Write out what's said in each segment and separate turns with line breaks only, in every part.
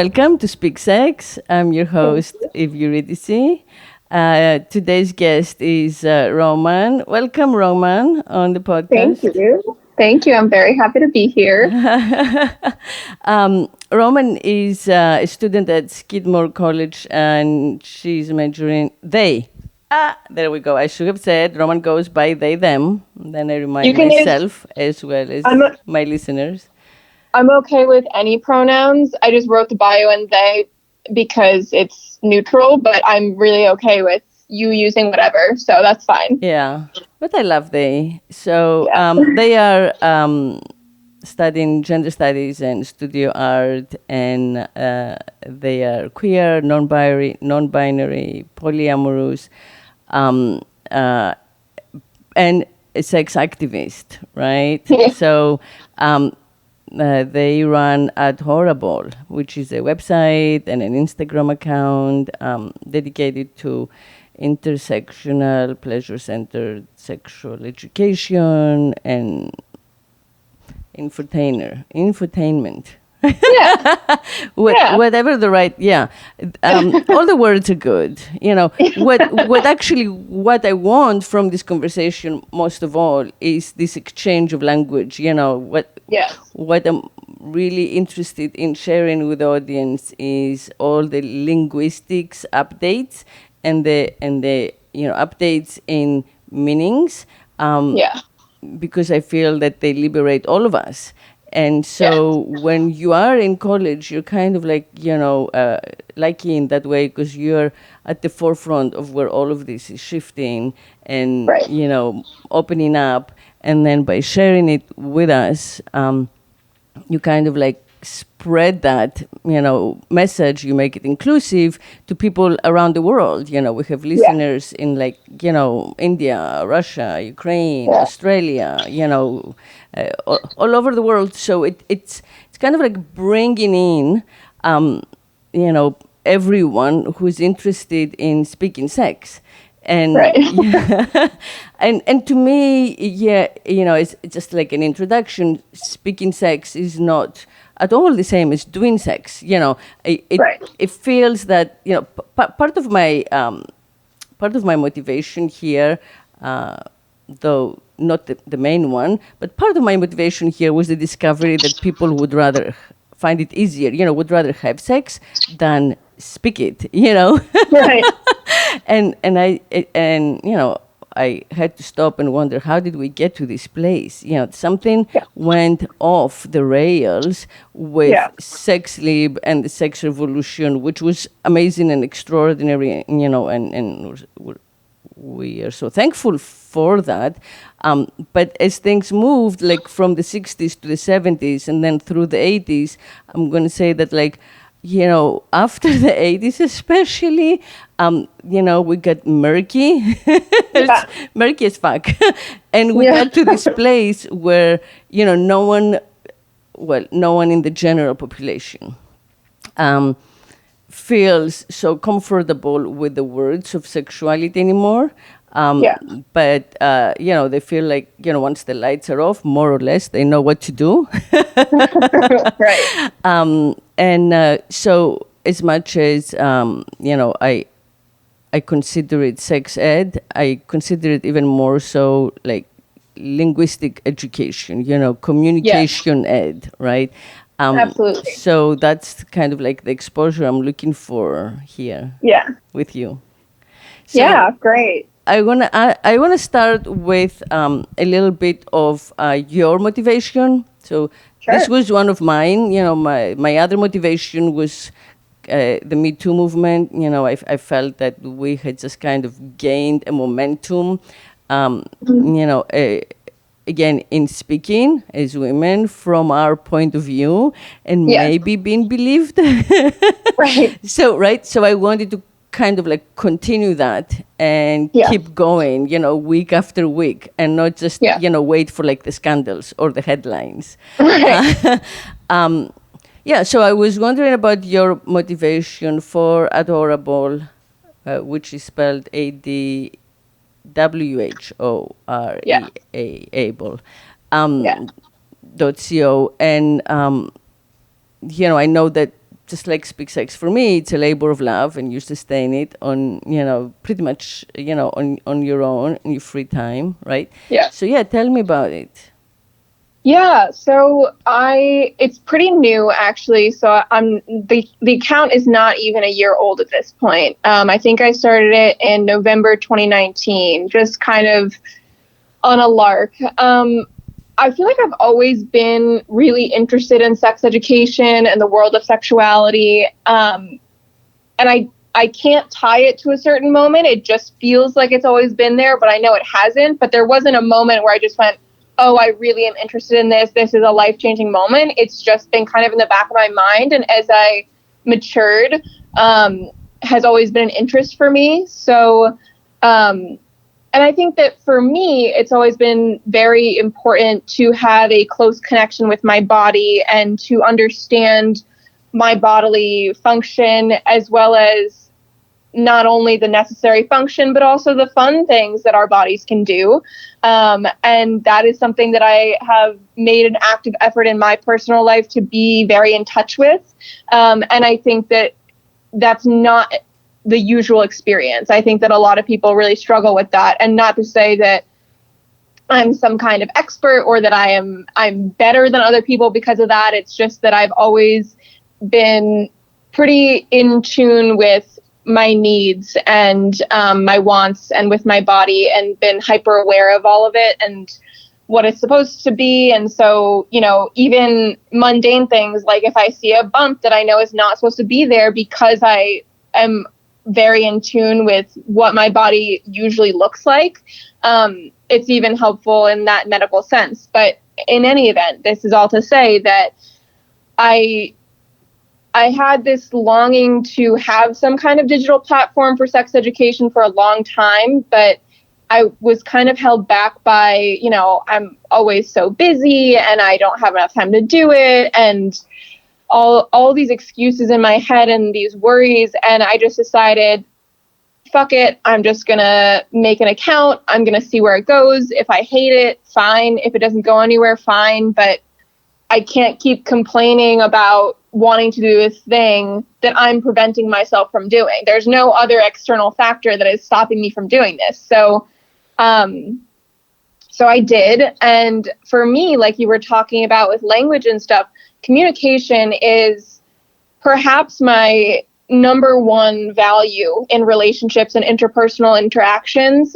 Welcome to Speak Sex. I'm your host, Eurydice. Today's guest is Roman. Welcome, Roman, on the
Thank
podcast.
you. Thank you. I'm very happy to be here.
Roman is a student at Skidmore College, and she's majoring. There we go. I should have said Roman goes by they, them. Then I
You
remind
can use
myself as well as
I'm
my listeners.
I'm okay with any pronouns. I just wrote the bio and they because it's neutral, but I'm really okay with you using whatever. So that's fine.
Yeah, but I love they. So
Yeah.
they are studying gender studies and studio art, and they are queer, non-binary, polyamorous, um, uh, and a sex activist, right? So they run Adwhoreable, which is a website and an Instagram account dedicated to intersectional, pleasure-centered sexual education and infotainment.
Yeah. Yeah.
Whatever the right, yeah. All the words are good. You know, what I want from this conversation most of all is this exchange of language. You know,
Yes.
what I'm really interested in sharing with the audience is all the linguistics updates and the updates in meanings.
Yeah.
Because I feel that they liberate all of us. And
Yeah.
so when you are in college, you're kind of like, lucky in that way because you're at the forefront of where all of this is shifting and,
Right.
opening up. And then by sharing it with us, you kind of like spread that message. You make it inclusive to people around the world. We have
Yeah.
listeners in like India, Russia, Ukraine,
Yeah.
Australia, all over the world. So it's kind of like bringing in everyone who's interested in speaking sex. And
Right.
yeah, and to me, yeah, it's just like an introduction. Speaking sex is not at all the same as doing sex. It
Right.
it feels that part of my motivation here, though not the main one, but part of my motivation here was the discovery that people would rather find it easier, would rather have sex than speak it.
Right.
I had to stop and wonder, how did we get to this place? Something
Yeah.
went off the rails with
Yeah.
sex lib and the sex revolution, which was amazing and extraordinary, and we are so thankful for that. But as things moved, like from the 60s to the 70s and then through the 80s, I'm going to say that, like, after the 80s especially, we got murky. It's
Yeah.
murky as fuck. And we
Yeah.
got to this place where, no one in the general population feels so comfortable with the words of sexuality anymore.
Yeah.
But, they feel like, once the lights are off, more or less, they know what to do.
Right.
And so as much as, I consider it sex ed, I consider it even more so like linguistic education, communication ed, right?
Absolutely.
So that's kind of like the exposure I'm looking for here
Yeah.
with you.
Yeah.
So
Great.
I wanna start with a little bit of your motivation. So this
Sure.
was one of mine. My other motivation was the Me Too movement. I felt that we had just kind of gained a momentum. Um, you know, uh, Again, in speaking as women from our point of view and
Yes.
maybe being believed.
Right.
So I wanted to kind of like continue that and
Yeah.
keep going, week after week, and not just,
Yeah.
wait for like the scandals or the headlines.
Right.
Yeah, so I was wondering about your motivation for Adwhoreable, which is spelled
Yeah.
Adwhoreable,
Yeah.
.co. And, I know that just like Speak Sex, for me, it's a labor of love, and you sustain it on, pretty much, on your own, in your free time, right?
Yeah.
So yeah, tell me about it.
Yeah, so it's pretty new actually. So the account is not even a year old at this point. I think I started it in November 2019, just kind of on a lark. I feel like I've always been really interested in sex education and the world of sexuality. And I can't tie it to a certain moment. It just feels like it's always been there, but I know it hasn't. But there wasn't a moment where I just went, oh, I really am interested in this. This is a life-changing moment. It's just been kind of in the back of my mind. And as I matured, has always been an interest for me. So, and I think that for me, it's always been very important to have a close connection with my body and to understand my bodily function, as well as not only the necessary function, but also the fun things that our bodies can do. And that is something that I have made an active effort in my personal life to be very in touch with. And I think that that's not the usual experience. I think that a lot of people really struggle with that. And not to say that I'm some kind of expert or that I'm better than other people because of that. It's just that I've always been pretty in tune with my needs and my wants and with my body, and been hyper aware of all of it and what it's supposed to be. And so, even mundane things, like if I see a bump that I know is not supposed to be there, because I am very in tune with what my body usually looks like, it's even helpful in that medical sense. But in any event, this is all to say that I had this longing to have some kind of digital platform for sex education for a long time, but I was kind of held back by, I'm always so busy and I don't have enough time to do it, and all these excuses in my head and these worries. And I just decided, fuck it, I'm just going to make an account. I'm going to see where it goes. If I hate it, fine. If it doesn't go anywhere, fine. But I can't keep complaining about wanting to do this thing that I'm preventing myself from doing. There's no other external factor that is stopping me from doing this. So I did. And for me, like you were talking about with language and stuff, communication is perhaps my number one value in relationships and interpersonal interactions.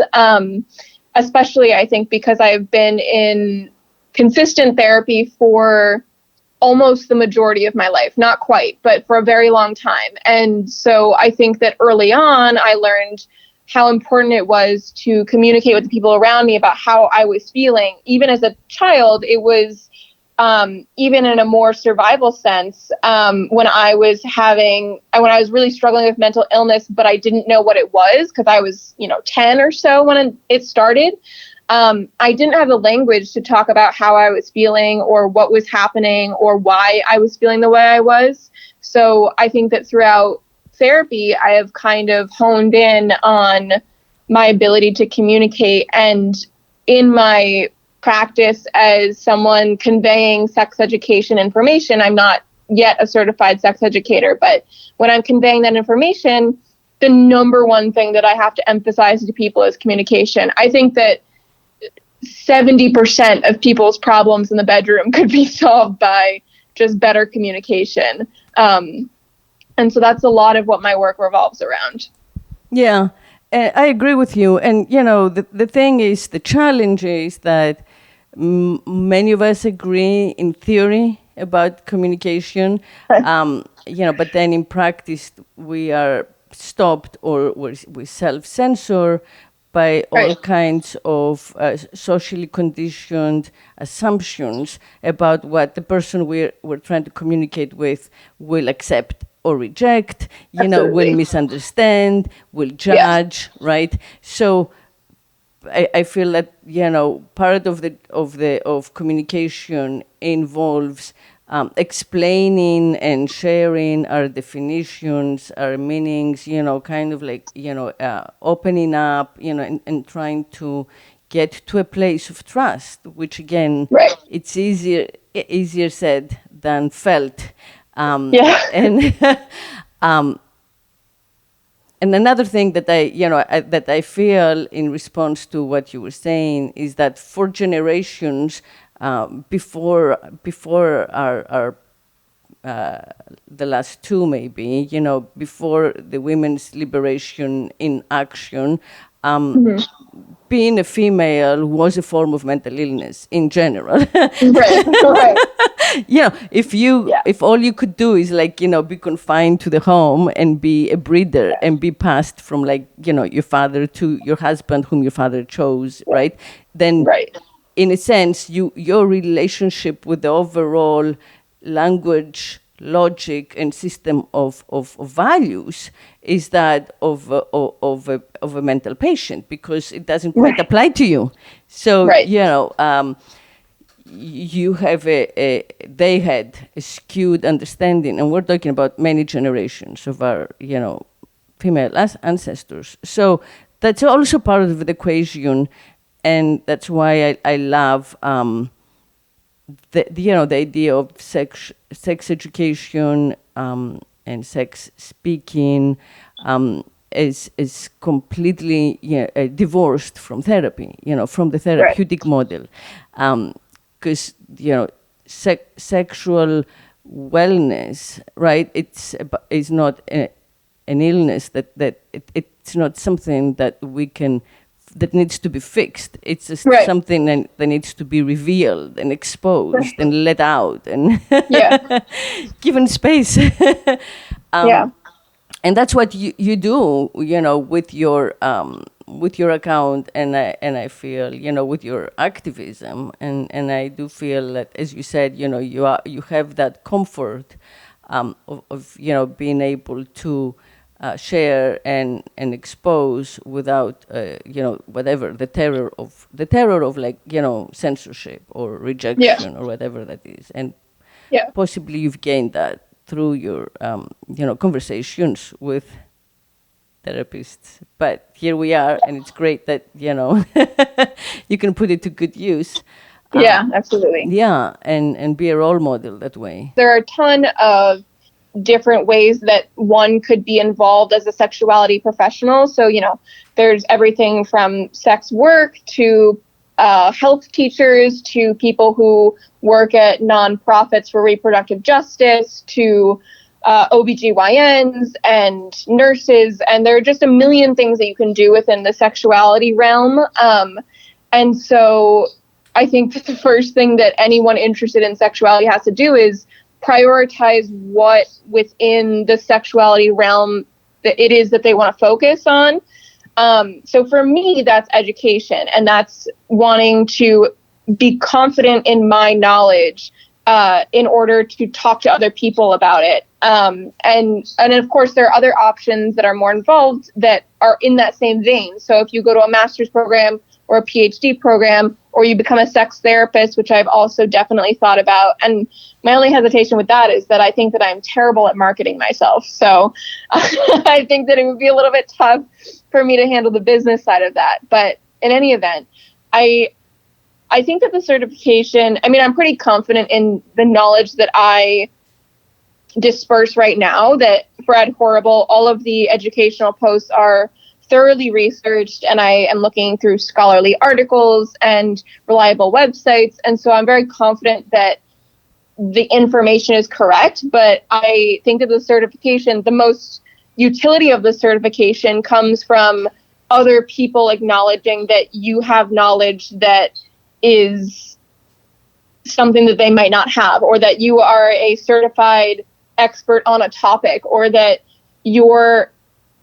Especially, I think, because I've been in consistent therapy for almost the majority of my life, not quite, but for a very long time. And so I think that early on, I learned how important it was to communicate with the people around me about how I was feeling. Even as a child, it was even in a more survival sense, when I was really struggling with mental illness, but I didn't know what it was because I was, 10 or so when it started. I didn't have the language to talk about how I was feeling or what was happening or why I was feeling the way I was. So I think that throughout therapy, I have kind of honed in on my ability to communicate. And in my practice as someone conveying sex education information, I'm not yet a certified sex educator, but when I'm conveying that information, the number one thing that I have to emphasize to people is communication. I think that 70% of people's problems in the bedroom could be solved by just better communication. And so that's a lot of what my work revolves around.
Yeah, I agree with you. And, the thing is, the challenge is that many of us agree in theory about communication, but then in practice, we are stopped or we self-censor by all kinds of socially conditioned assumptions about what the person we're trying to communicate with will accept or reject, will misunderstand, will judge, right? So I feel that part of communication involves explaining and sharing our definitions, our meanings, kind of like opening up, and trying to get to a place of trust, which again, it's easier said than felt.
Yeah.
And and another thing that that I feel in response to what you were saying is that for generations before our the last two maybe, before the women's liberation in action, being a female was a form of mental illness in general.
Right. Right. Yeah.
If all you could do is be confined to the home and be a breeder
Yeah.
and be passed from your father to your husband whom your father chose, right? Then
Right.
in a sense, your relationship with the overall language, logic, and system of values is that of a mental patient, because it doesn't quite
Right.
apply to you. So,
Right.
you have they had a skewed understanding, and we're talking about many generations of our, female ancestors. So that's also part of the equation, and that's why I love the idea of sex education and sex speaking is completely divorced from therapy, from the
Right.
therapeutic model, because sexual wellness, right? It's not an illness it's not something that needs to be fixed. It's just
Right.
something that needs to be revealed and exposed
Right.
and let out and
Yeah.
given space.
Yeah.
And that's what you do, with your account, and I feel, with your activism, and I do feel that, as you said, you have that comfort of being able to share and expose without whatever the terror of censorship or
Yeah.
rejection or whatever that is. And
Yeah.
possibly you've gained that through your conversations with therapists. But here we are, and it's great that you can put it to good use.
Yeah. Absolutely.
Yeah, and be a role model that way.
There are a ton of different ways that one could be involved as a sexuality professional. So, there's everything from sex work to health teachers to people who work at nonprofits for reproductive justice to OBGYNs and nurses. And there are just a million things that you can do within the sexuality realm. And so I think that the first thing that anyone interested in sexuality has to do is prioritize what within the sexuality realm that it is that they want to focus on. So for me, that's education, and that's wanting to be confident in my knowledge in order to talk to other people about it. And of course, there are other options that are more involved that are in that same vein. So if you go to a master's program or a PhD program, or you become a sex therapist, which I've also definitely thought about. And my only hesitation with that is that I think that I'm terrible at marketing myself. So I think that it would be a little bit tough for me to handle the business side of that. But in any event, I think that the certification, I'm pretty confident in the knowledge that I disperse right now, that for Adwhoreable, all of the educational posts are thoroughly researched, and I am looking through scholarly articles and reliable websites. And so I'm very confident that the information is correct. But I think that the certification, the most utility of the certification comes from other people acknowledging that you have knowledge that is something that they might not have, or that you are a certified expert on a topic, or that your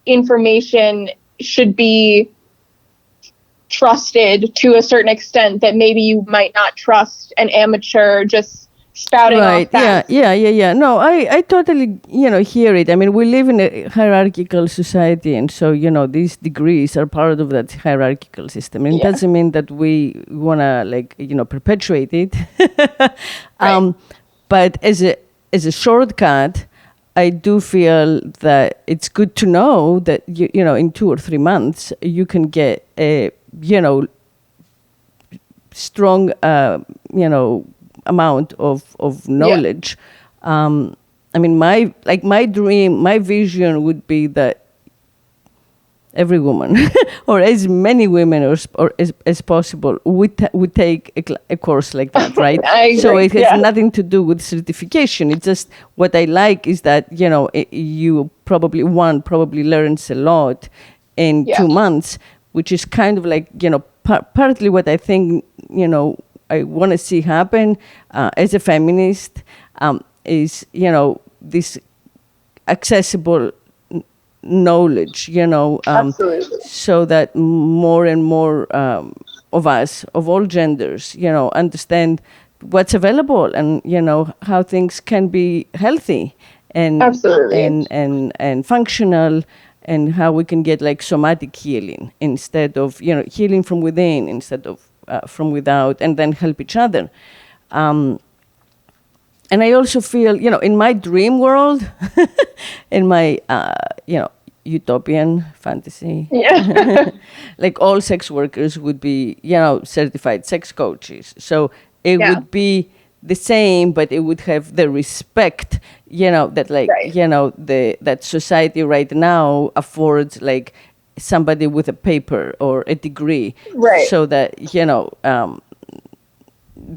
information should be trusted to a certain extent that maybe you might not trust an amateur just spouting off facts.
Yeah. No, I totally, hear it. We live in a hierarchical society, and so, these degrees are part of that hierarchical system. And it doesn't mean that we want to, perpetuate it.
Right.
But as a shortcut, I do feel that it's good to know that, in 2 or 3 months, you can get a, strong, amount of knowledge I mean, my dream, my vision would be that every woman, or as many women as possible, would take a course like that, right?
I agree.
So it has
Yeah.
nothing to do with certification. It's just what I like is that, you probably learns a lot in
Yeah.
2 months, which is kind of like, partly what I think, I want to see happen as a feminist, is, this accessible knowledge,
Absolutely.
so that more and more of us, of all genders, understand what's available, and how things can be healthy and
Absolutely.
and functional, and how we can get like somatic healing instead of healing from within instead of from without, and then help each other. And I also feel, in my dream world, in my, utopian fantasy,
Yeah.
like all sex workers would be, certified sex coaches. So it
Yeah.
would be the same, but it would have the respect, that like,
Right.
that society right now affords like somebody with a paper or a degree,
Right.
so that,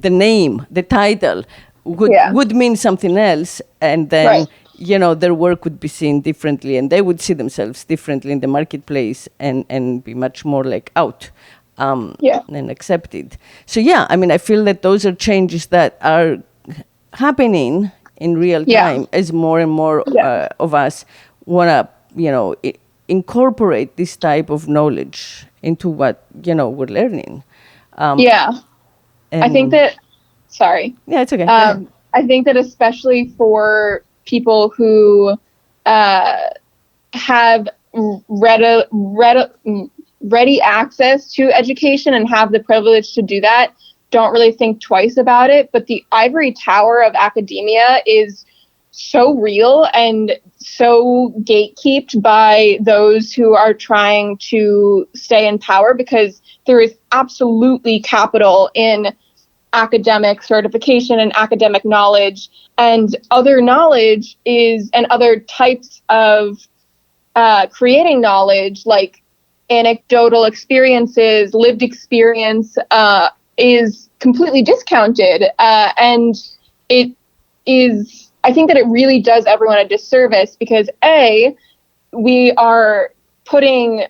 the name, the title
Yeah.
would mean something else, and then
Right.
their work would be seen differently, and they would see themselves differently in the marketplace, and be much more like out,
Yeah.
and accepted. So yeah, I mean, I feel that those are changes that are happening in real
Yeah.
time as more and more
Yeah.
of us want to incorporate this type of knowledge into what we're learning.
Yeah. I think
And
that, sorry.
yeah, it's okay. Go ahead.
I think that especially for people who have ready access to education and have the privilege to do that, don't really think twice about it. But the ivory tower of academia is so real and so gatekept by those who are trying to stay in power, because there is absolutely capital in academic certification and academic knowledge, and other knowledge is, and other types of creating knowledge, like anecdotal experiences, lived experience, is completely discounted. And it is, I think that it really does everyone a disservice, because we are putting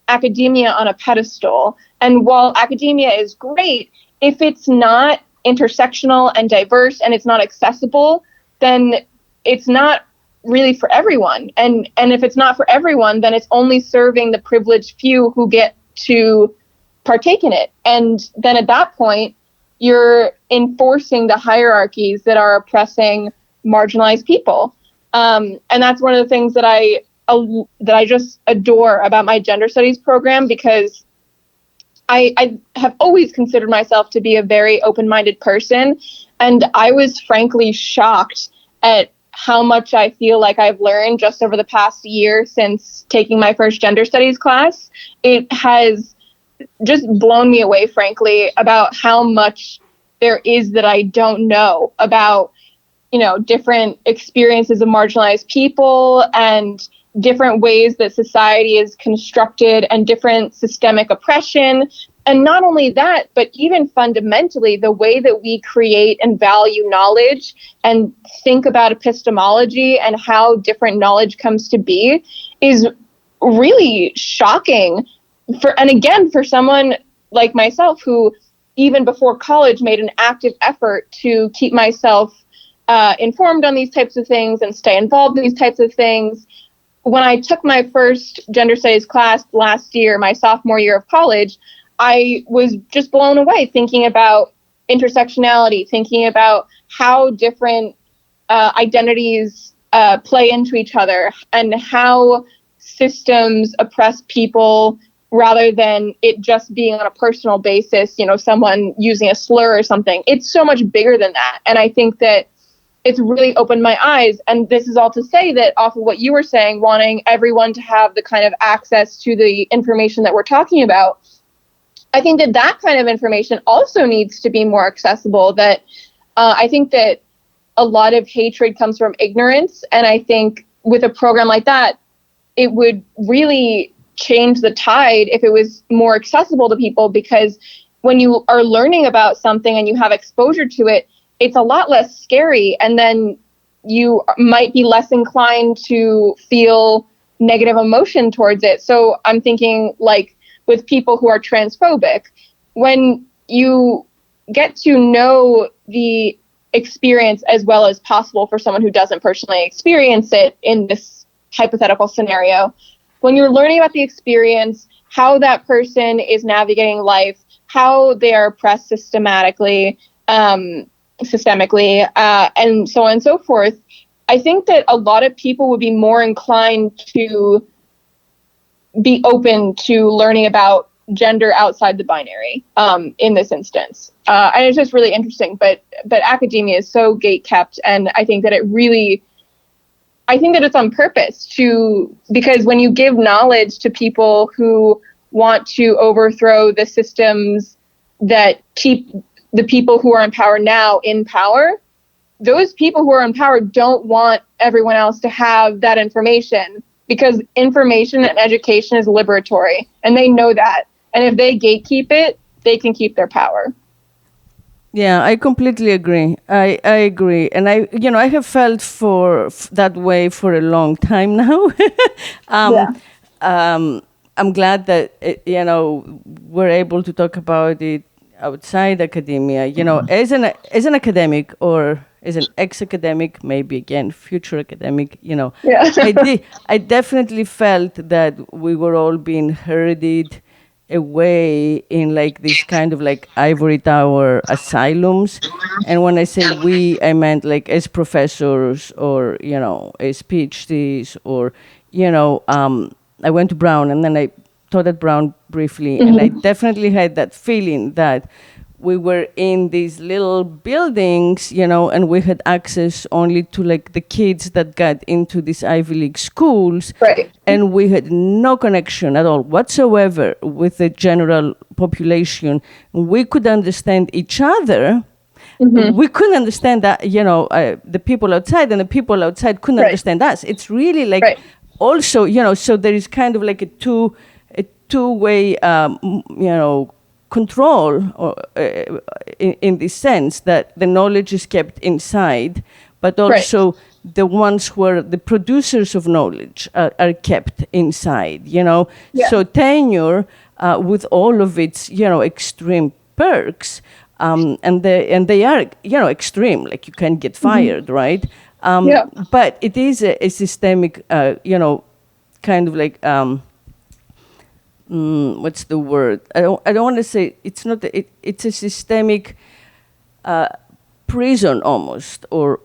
academia on a pedestal. And while academia is great, if it's not intersectional and diverse and it's not accessible, then it's not really for everyone. And if it's not for everyone, then it's only serving the privileged few who get to partake in it. And then at that point, you're enforcing the hierarchies that are oppressing marginalized people. And that's one of the things that I just adore about my gender studies program, because I have always considered myself to be a very open-minded person. And I was frankly shocked at how much I feel like I've learned just over the past year since taking my first gender studies class. It has just blown me away, frankly, about how much there is that I don't know about, different experiences of marginalized people, and different ways that society is constructed, and different systemic oppression. And not only that, but even fundamentally, the way that we create and value knowledge and think about epistemology and how different knowledge comes to be is really shocking. And again, for someone like myself, who even before college made an active effort to keep myself informed on these types of things and stay involved in these types of things. When I took my first gender studies class last year, my sophomore year of college, I was just blown away thinking about intersectionality, thinking about how different identities play into each other, and how systems oppress people rather than it just being on a personal basis, someone using a slur or something. It's so much bigger than that. And I think that it's really opened my eyes. And this is all to say that, off of what you were saying, wanting everyone to have the kind of access to the information that we're talking about, I think that kind of information also needs to be more accessible. That I think that a lot of hatred comes from ignorance. And I think with a program like that, it would really change the tide if it was more accessible to people, because when you are learning about something and you have exposure to it, it's a lot less scary. And then you might be less inclined to feel negative emotion towards it. So I'm thinking, like, with people who are transphobic, when you get to know the experience as well as possible for someone who doesn't personally experience it in this hypothetical scenario, when you're learning about the experience, how that person is navigating life, how they are oppressed systemically, and so on and so forth, I think that a lot of people would be more inclined to be open to learning about gender outside the binary in this instance. And it's just really interesting. But academia is so gatekept, and I think that it's on purpose because when you give knowledge to people who want to overthrow the systems that keep the people who are in power now in power, those people who are in power don't want everyone else to have that information, because information and education is liberatory, and they know that. And if they gatekeep it, they can keep their power.
Yeah, I completely agree. I agree. And I have felt that way for a long time now. I'm glad that, we're able to talk about it outside academia. As an academic, or as an ex-academic, maybe again, future academic,
Yeah.
I definitely felt that we were all being herded away in like this kind of like ivory tower asylums. And when I say we, I meant like as professors, or as PhDs, or I went to Brown, and then I taught at Brown briefly, and I definitely had that feeling that we were in these little buildings, and we had access only to like the kids that got into these Ivy League schools.
Right.
And we had no connection at all whatsoever with the general population. We could understand each other. We couldn't understand that, the people outside, and the people outside couldn't understand us. It's really like also, so there is kind of like a two-way, control, or in the sense that the knowledge is kept inside, but also the ones who are the producers of knowledge are kept inside. So tenure, with all of its extreme perks, and they are extreme, like you can get fired, right? But it is a systemic, kind of like. What's the word? I don't want to say it's not. It's a systemic prison almost, or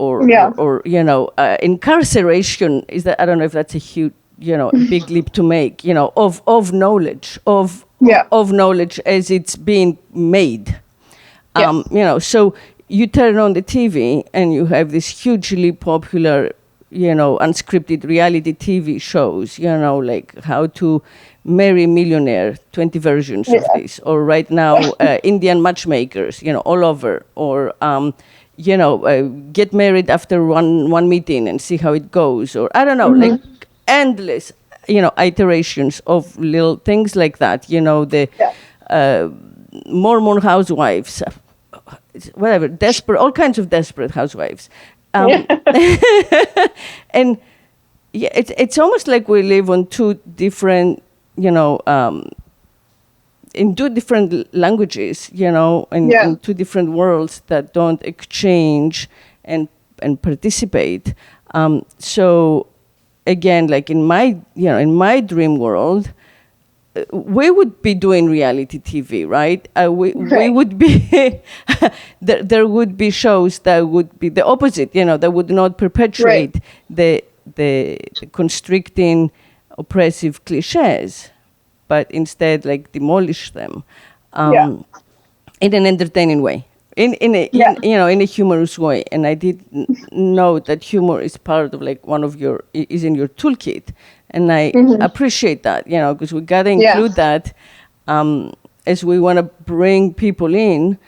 incarceration. Is that, I don't know if that's a huge, big leap to make. Of knowledge, of knowledge as it's being made. So you turn on the TV and you have these hugely popular, unscripted reality TV shows. Like How to Marry a Millionaire, 20 versions of this, or right now Indian matchmakers, all over, or get married after one meeting and see how it goes, or I don't know, like endless, iterations of little things like that. The Mormon housewives, whatever, desperate, all kinds of desperate housewives, and it's almost like we live on two different. In two different languages, in two different worlds that don't exchange and participate. So again, like in my dream world, we would be doing reality TV, right? We would be, there would be shows that would be the opposite, that would not perpetuate the constricting, oppressive cliches, but instead like demolish them in an entertaining way, in a humorous way. And I did know that humor is part of like is in your toolkit, and I appreciate that, because we gotta include that as we want to bring people in.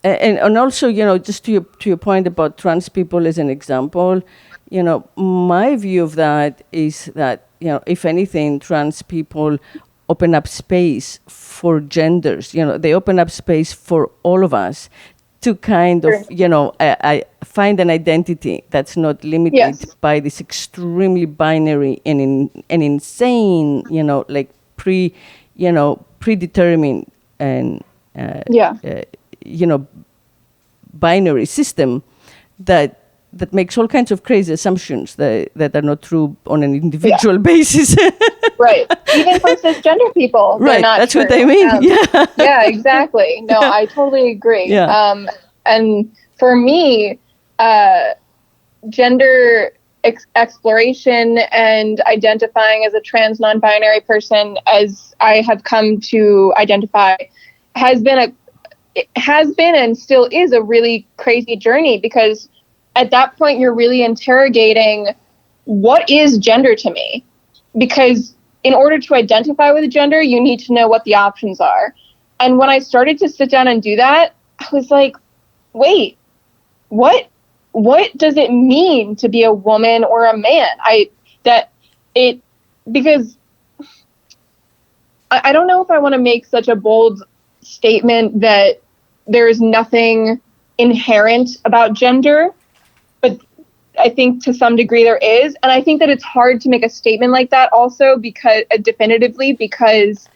And also, just to your point about trans people as an example, my view of that is that, if anything, trans people open up space for genders. They open up space for all of us to kind of,
Sure.
I find an identity that's not limited
Yes.
by this extremely binary and insane, like predetermined and
Yeah.
you know binary system that makes all kinds of crazy assumptions that are not true on an
Yeah.
individual basis.
Right. Even for cisgender people, they're
Right,
not
that's
true.
what I mean. Yeah.
Yeah, exactly. No, I totally agree.
Yeah.
And for me, gender exploration and identifying as a trans non-binary person, as I have come to identify, has been and still is a really crazy journey, because at that point you're really interrogating, what is gender to me? Because in order to identify with a gender, you need to know what the options are. And when I started to sit down and do that, I was like, wait, what does it mean to be a woman or a man? Because I don't know if I want to make such a bold statement that there is nothing inherent about gender, but I think to some degree there is. And I think that it's hard to make a statement like that also, because definitively, because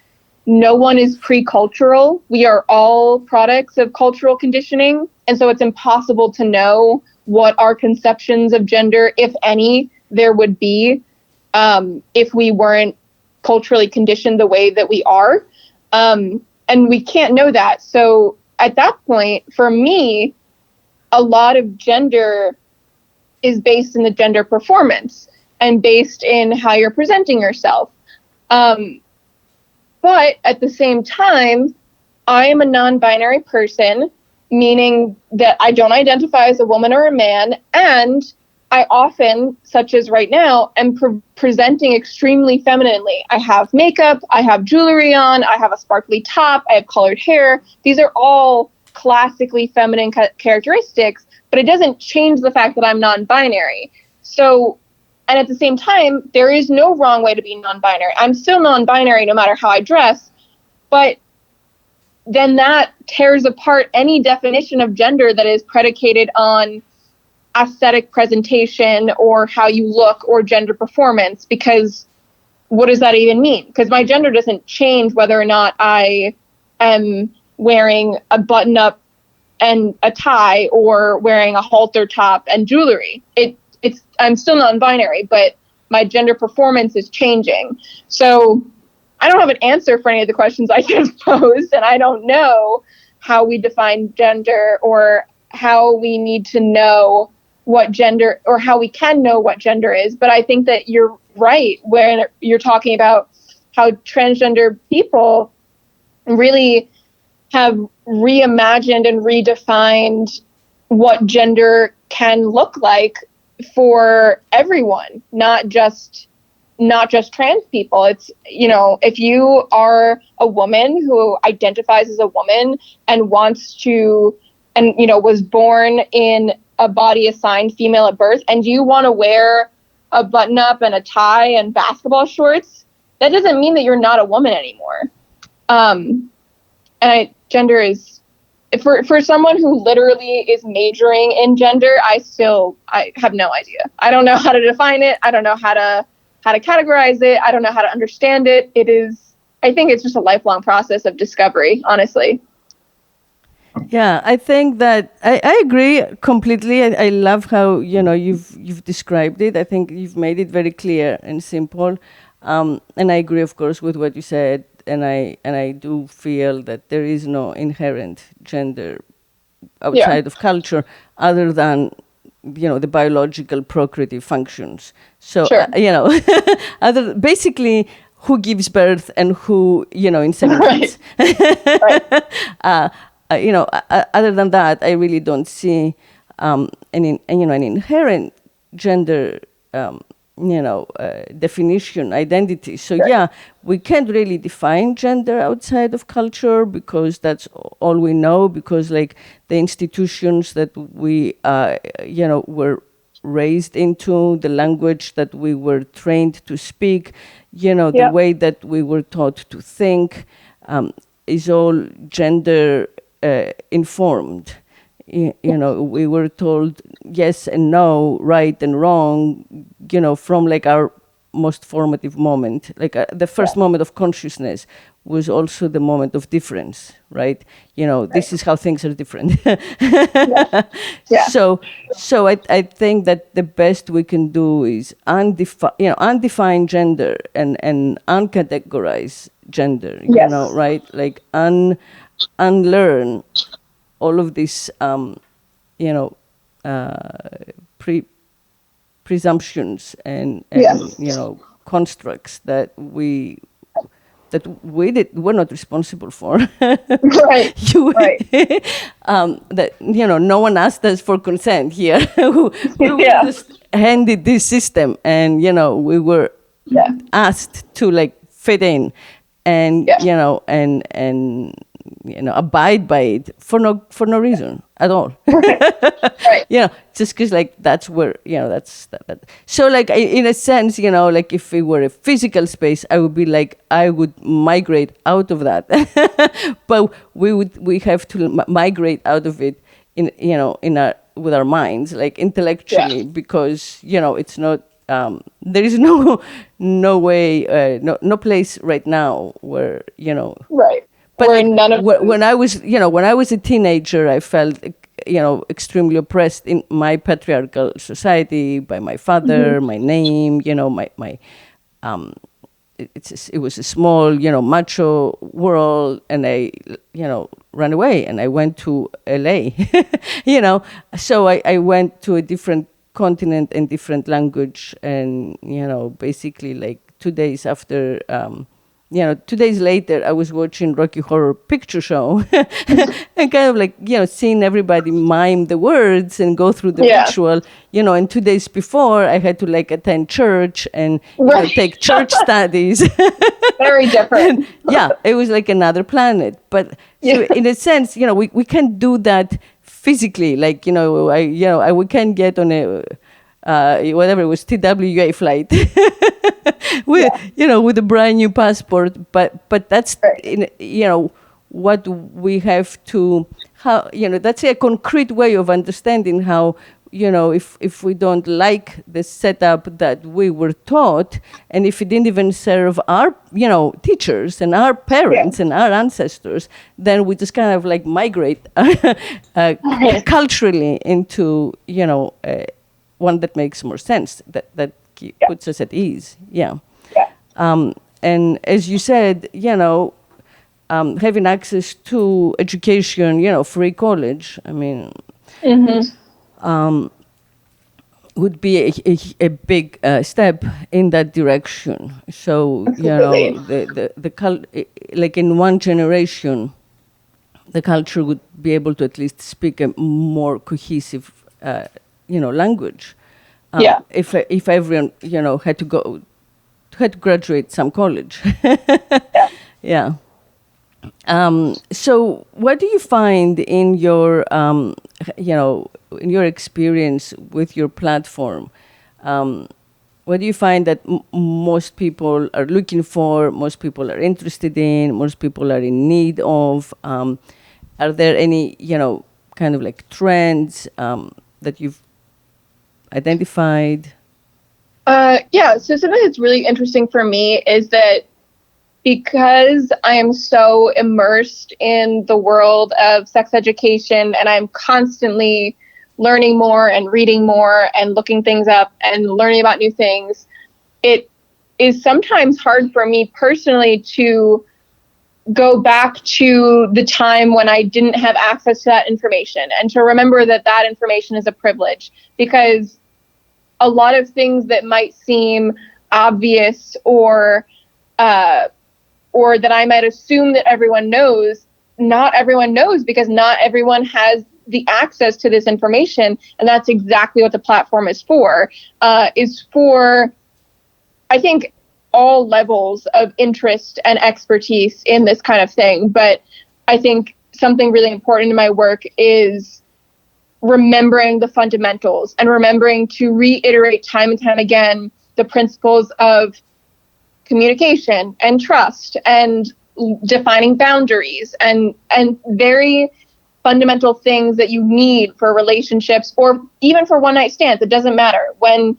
no one is pre-cultural. We are all products of cultural conditioning. And so it's impossible to know what our conceptions of gender, if any, there would be, if we weren't culturally conditioned the way that we are. And we can't know that. So at that point, for me, a lot of gender is based in the gender performance and based in how you're presenting yourself. But at the same time, I am a non-binary person, meaning that I don't identify as a woman or a man, and I often, such as right now, am presenting extremely femininely. I have makeup, I have jewelry on, I have a sparkly top, I have colored hair. These are all classically feminine characteristics, but it doesn't change the fact that I'm non-binary. So, and at the same time, there is no wrong way to be non-binary. I'm still non-binary no matter how I dress, but then that tears apart any definition of gender that is predicated on aesthetic presentation or how you look or gender performance, because what does that even mean? Because my gender doesn't change whether or not I am wearing a button-up and a tie or wearing a halter top and jewelry. I'm still non-binary, but my gender performance is changing. So I don't have an answer for any of the questions I just posed, and I don't know how we define gender or how we need to know what gender, or how we can know what gender is. But I think that you're right when you're talking about how transgender people really have reimagined and redefined what gender can look like for everyone, not just trans people. It's, if you are a woman who identifies as a woman and wants to, and, was born in a body assigned female at birth, and you want to wear a button up and a tie and basketball shorts, that doesn't mean that you're not a woman anymore. Gender is, for someone who literally is majoring in gender, I have no idea. I don't know how to define it. I don't know how to categorize it. I don't know how to understand it. I think it's just a lifelong process of discovery, honestly.
Yeah, I think that I agree completely. I love how you've described it. I think you've made it very clear and simple. And I agree, of course, with what you said. And I do feel that there is no inherent gender outside of culture, other than the biological procreative functions. So
Sure.
basically, who gives birth and who inseminates.
Right.
Other than that, I really don't see an inherent gender definition, identity. So yeah, we can't really define gender outside of culture because that's all we know. Because like the institutions that we, were raised into, the language that we were trained to speak, the way that we were taught to think, is all gender informed. We were told yes and no, right and wrong, from like our most formative moment. Like the first moment of consciousness was also the moment of difference, right? This is how things are different.
Yeah.
So I think that the best we can do is undefine gender and uncategorize gender,
Yes.
right? Like unlearn all of these, pre presumptions and constructs that we're not responsible for.
Right. Right.
That no one asked us for consent here. We were
Yeah.
just handed this system, and we were asked to like fit in, and abide by it for no reason at all.
Right.
Just because like that's where that's that. So like in a sense, like if it were a physical space, I would be like I would migrate out of that. But we have to migrate out of it with our minds, like intellectually, because it's not. There is no way, no place right now where
Right.
But
Where none of
when I was a teenager, I felt extremely oppressed in my patriarchal society by my father, my name, my it was a small, macho world, and I, ran away and I went to LA, so I went to a different continent and different language, and basically like 2 days after. 2 days later, I was watching Rocky Horror Picture Show and kind of like, seeing everybody mime the words and go through the ritual, and 2 days before I had to like attend church and take church studies.
Very different.
Yeah, it was like another planet. But so in a sense, we can't do that physically. Like, we can't get on a, whatever it was, TWA flight with a brand new passport, but that's what we have to, how that's a concrete way of understanding how if we don't like the setup that we were taught, and if it didn't even serve our teachers and our parents and our ancestors, then we just kind of like migrate culturally into one that makes more sense, that puts us at ease. And as you said, having access to education, free college, I mean, would be a big step in that direction. So, like in one generation, the culture would be able to at least speak a more cohesive, language. If everyone, had to graduate some college. So what do you find in your, in your experience with your platform? What do you find that most people are looking for, most people are interested in, most people are in need of? Are there any, kind of like trends that you've identified?
So something that's really interesting for me is that because I am so immersed in the world of sex education and I'm constantly learning more and reading more and looking things up and learning about new things, it is sometimes hard for me personally to go back to the time when I didn't have access to that information and to remember that that information is a privilege, because a lot of things that might seem obvious or that I might assume that everyone knows, not everyone knows, because not everyone has the access to this information. And that's exactly what the platform is for I think, all levels of interest and expertise in this kind of thing. But I think something really important in my work is remembering the fundamentals and remembering to reiterate time and time again the principles of communication and trust and defining boundaries and very fundamental things that you need for relationships or even for one night stands. It doesn't matter. When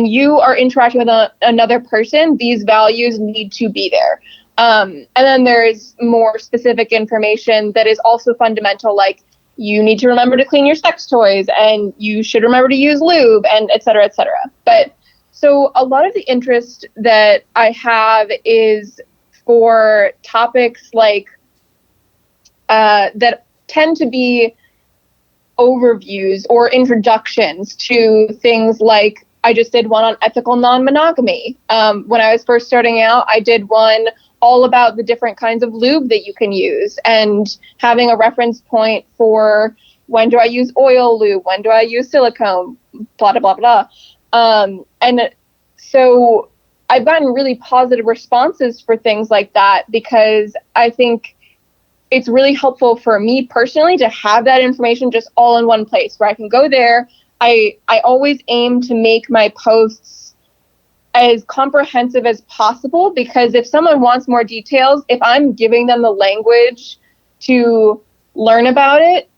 you are interacting with another person, these values need to be there. And then there's more specific information that is also fundamental, like you need to remember to clean your sex toys and you should remember to use lube and et cetera, et cetera. But so a lot of the interest that I have is for topics like that tend to be overviews or introductions to things like I just did one on ethical non-monogamy. When I was first starting out, I did one all about the different kinds of lube that you can use and having a reference point for when do I use oil lube, when do I use silicone, blah, blah, blah, blah. And so I've gotten really positive responses for things like that because I think it's really helpful for me personally to have that information just all in one place where I can go there. I always aim to make my posts as comprehensive as possible because if someone wants more details, if I'm giving them the language to learn about it,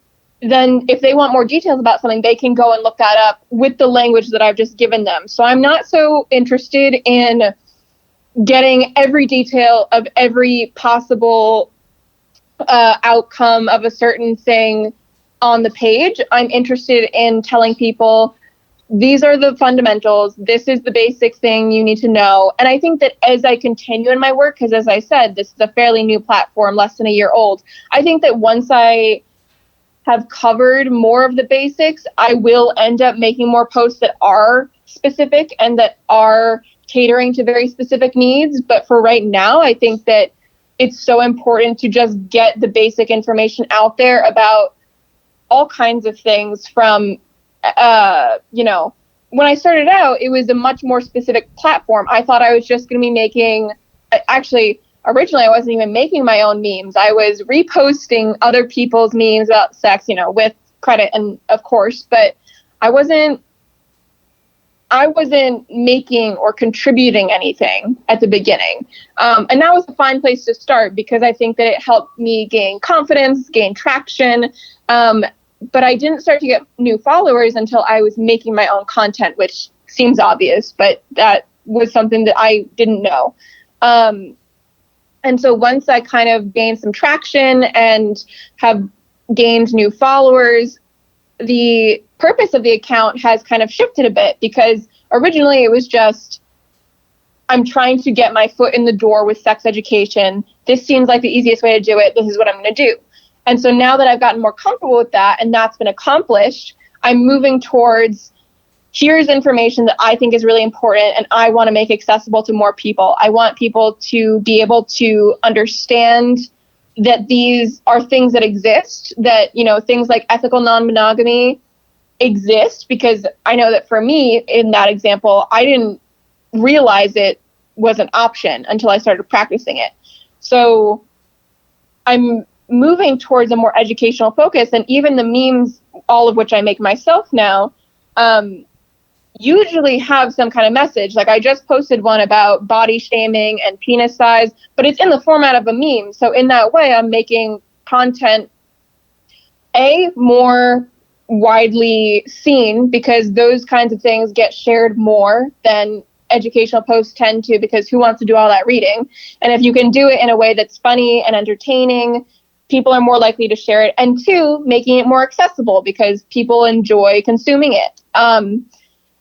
then if they want more details about something, they can go and look that up with the language that I've just given them. So I'm not so interested in getting every detail of every possible outcome of a certain thing on the page. I'm interested in telling people these are the fundamentals. This is the basic thing you need to know. And I think that as I continue in my work, because as I said, this is a fairly new platform, less than a year old, I think that once I have covered more of the basics, I will end up making more posts that are specific and that are catering to very specific needs. But for right now, I think that it's so important to just get the basic information out there about all kinds of things from, when I started out, it was a much more specific platform. I thought I was just going to be making, actually, originally I wasn't even making my own memes. I was reposting other people's memes about sex, with credit and of course, but I wasn't making or contributing anything at the beginning. And that was a fine place to start because I think that it helped me gain confidence, gain traction. But I didn't start to get new followers until I was making my own content, which seems obvious, but that was something that I didn't know. And so once I kind of gained some traction and have gained new followers, the purpose of the account has kind of shifted a bit because originally it was just, I'm trying to get my foot in the door with sex education. This seems like the easiest way to do it. This is what I'm going to do. And so now that I've gotten more comfortable with that and that's been accomplished, I'm moving towards here's information that I think is really important and I want to make accessible to more people. I want people to be able to understand that these are things that exist, that, things like ethical non-monogamy exist, because I know that for me in that example, I didn't realize it was an option until I started practicing it. So I'm moving towards a more educational focus, and even the memes, all of which I make myself now, usually have some kind of message. Like I just posted one about body shaming and penis size, but it's in the format of a meme. So in that way, I'm making content more widely seen because those kinds of things get shared more than educational posts tend to, because who wants to do all that reading? And if you can do it in a way that's funny and entertaining, people are more likely to share it. And two, making it more accessible because people enjoy consuming it.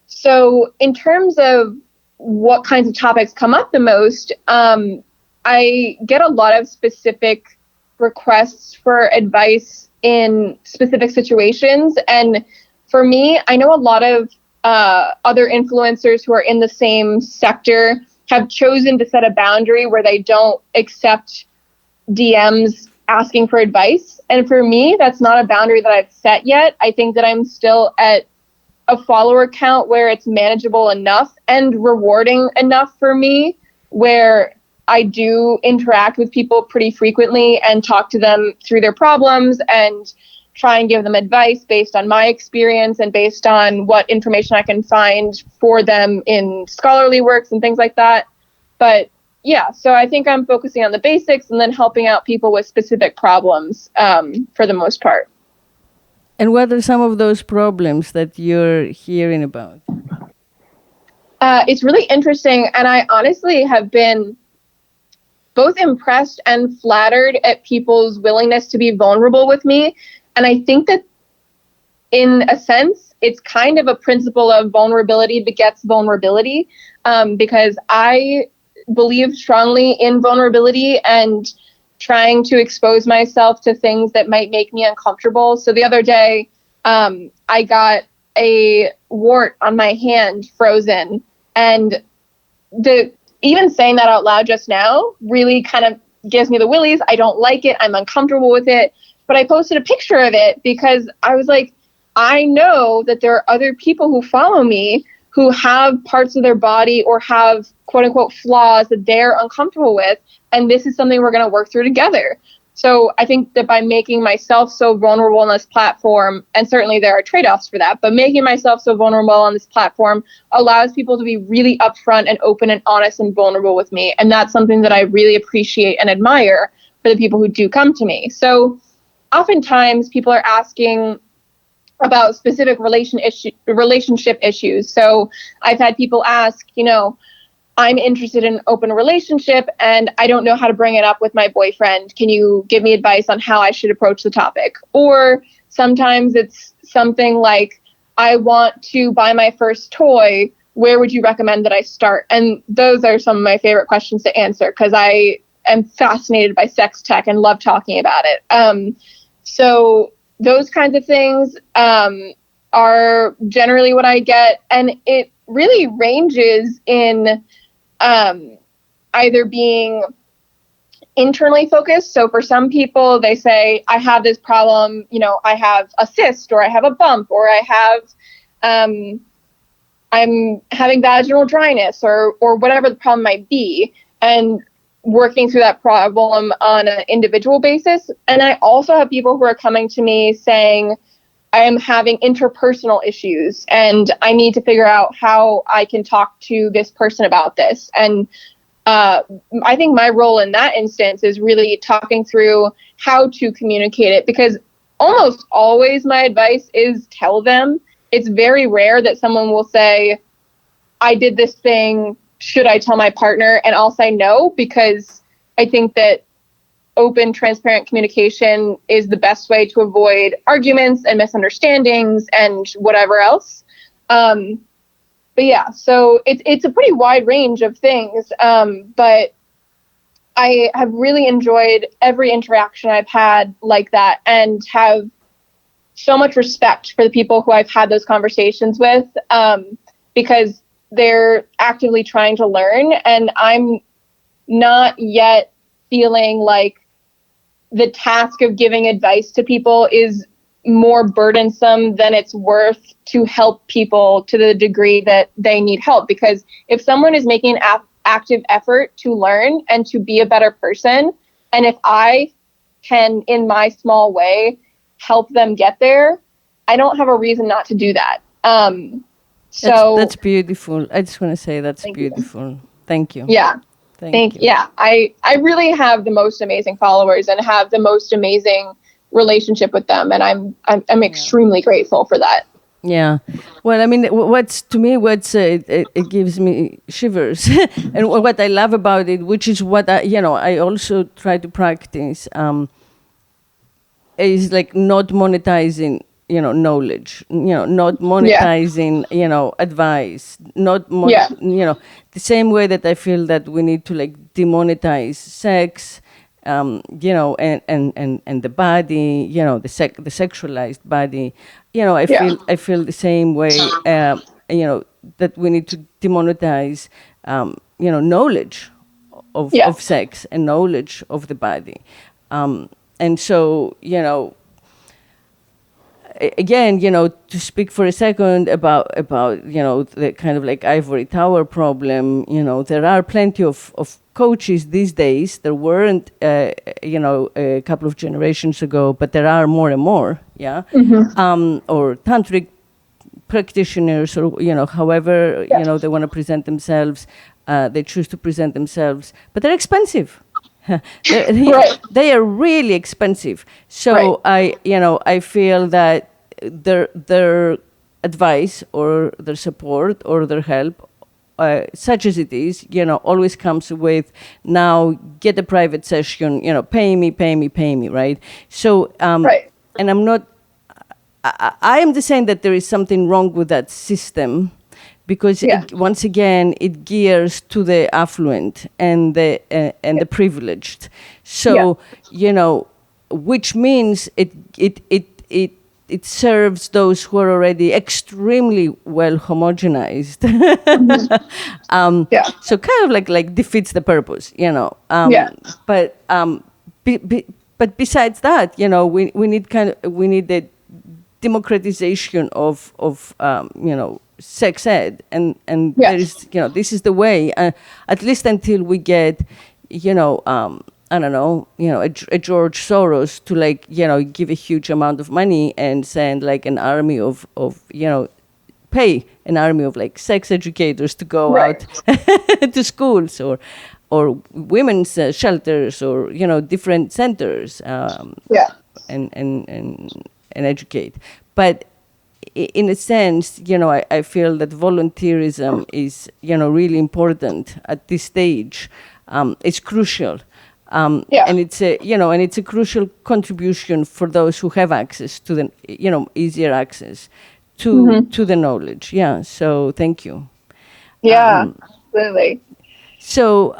So in terms of what kinds of topics come up the most, I get a lot of specific requests for advice in specific situations. And for me, I know a lot of other influencers who are in the same sector have chosen to set a boundary where they don't accept DMs asking for advice. And for me, that's not a boundary that I've set yet. I think that I'm still at a follower count where it's manageable enough and rewarding enough for me, where I do interact with people pretty frequently and talk to them through their problems and try and give them advice based on my experience and based on what information I can find for them in scholarly works and things like that. But yeah, so I think I'm focusing on the basics and then helping out people with specific problems for the most part.
And what are some of those problems that you're hearing about?
It's really interesting. And I honestly have been both impressed and flattered at people's willingness to be vulnerable with me. And I think that in a sense, it's kind of a principle of vulnerability begets vulnerability, because I believe strongly in vulnerability and trying to expose myself to things that might make me uncomfortable. So the other day, I got a wart on my hand frozen, and even saying that out loud just now really kind of gives me the willies. I don't like it. I'm uncomfortable with it. But I posted a picture of it because I was like, I know that there are other people who follow me who have parts of their body or have quote unquote flaws that they're uncomfortable with. And this is something we're going to work through together. So I think that by making myself so vulnerable on this platform, and certainly there are trade-offs for that, but making myself so vulnerable on this platform allows people to be really upfront and open and honest and vulnerable with me. And that's something that I really appreciate and admire for the people who do come to me. So oftentimes people are asking about specific relationship issues. So I've had people ask, I'm interested in an open relationship and I don't know how to bring it up with my boyfriend. Can you give me advice on how I should approach the topic? Or sometimes it's something like, I want to buy my first toy. Where would you recommend that I start? And those are some of my favorite questions to answer because I am fascinated by sex tech and love talking about it. So those kinds of things are generally what I get. And it really ranges in either being internally focused. So for some people, they say, I have this problem, I have a cyst or I have a bump or I have, I'm having vaginal dryness or whatever the problem might be, and working through that problem on an individual basis. And I also have people who are coming to me saying, I am having interpersonal issues and I need to figure out how I can talk to this person about this. And I think my role in that instance is really talking through how to communicate it, because almost always my advice is tell them. It's very rare that someone will say, I did this thing, should I tell my partner? And I'll say no, because I think that open, transparent communication is the best way to avoid arguments and misunderstandings and whatever else. But yeah, so it's a pretty wide range of things. But I have really enjoyed every interaction I've had like that and have so much respect for the people who I've had those conversations with, because they're actively trying to learn. And I'm not yet feeling like the task of giving advice to people is more burdensome than it's worth to help people to the degree that they need help. Because if someone is making an active effort to learn and to be a better person, and if I can, in my small way, help them get there, I don't have a reason not to do that.
That's beautiful. I just want to say that's beautiful.
You.
Thank you.
Yeah.
Thank you.
Yeah, I really have the most amazing followers and have the most amazing relationship with them, and I'm extremely grateful for that.
Yeah, well, I mean, it gives me shivers, and what I love about it, which is what I also try to practice, is like not monetizing knowledge, not monetizing, advice, the same way that I feel that we need to like demonetize sex, and the body, the sexualized body, I feel the same way, that we need to demonetize, knowledge of sex and knowledge of the body, and so again, to speak for a second about the kind of like ivory tower problem, there are plenty of coaches these days. There weren't, a couple of generations ago, but there are more and more, yeah, or tantric practitioners, or however they want to present themselves. They choose to present themselves, but they're expensive.
Right.
They are really expensive. So I feel that their advice or their support or their help, such as it is, always comes with, now get a private session, pay me, right? So,
Right.
and I'm not, I am just saying that there is something wrong with that system, because once again it gears to the affluent and the privileged. So which means it serves those who are already extremely well homogenized. So kind of like defeats the purpose, But but besides that, we need the democratization of sex ed, and there is, this is the way, at least until we get, I don't know, a George Soros to give a huge amount of money and send an army of pay an army of sex educators to go out to schools, or women's shelters, or different centers, and educate. But in a sense, I feel that volunteerism is, really important at this stage. It's crucial. And it's a crucial contribution for those who have access to the, easier access to the knowledge. Yeah. So thank you.
Yeah, absolutely.
So,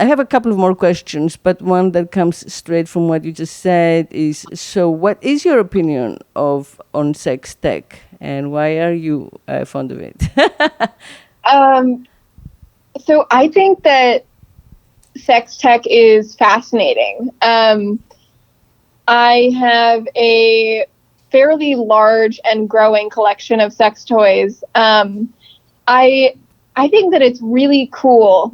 I have a couple of more questions, but one that comes straight from what you just said is, so what is your opinion on sex tech, and why are you fond of it?
So I think that sex tech is fascinating. I have a fairly large and growing collection of sex toys. I think that it's really cool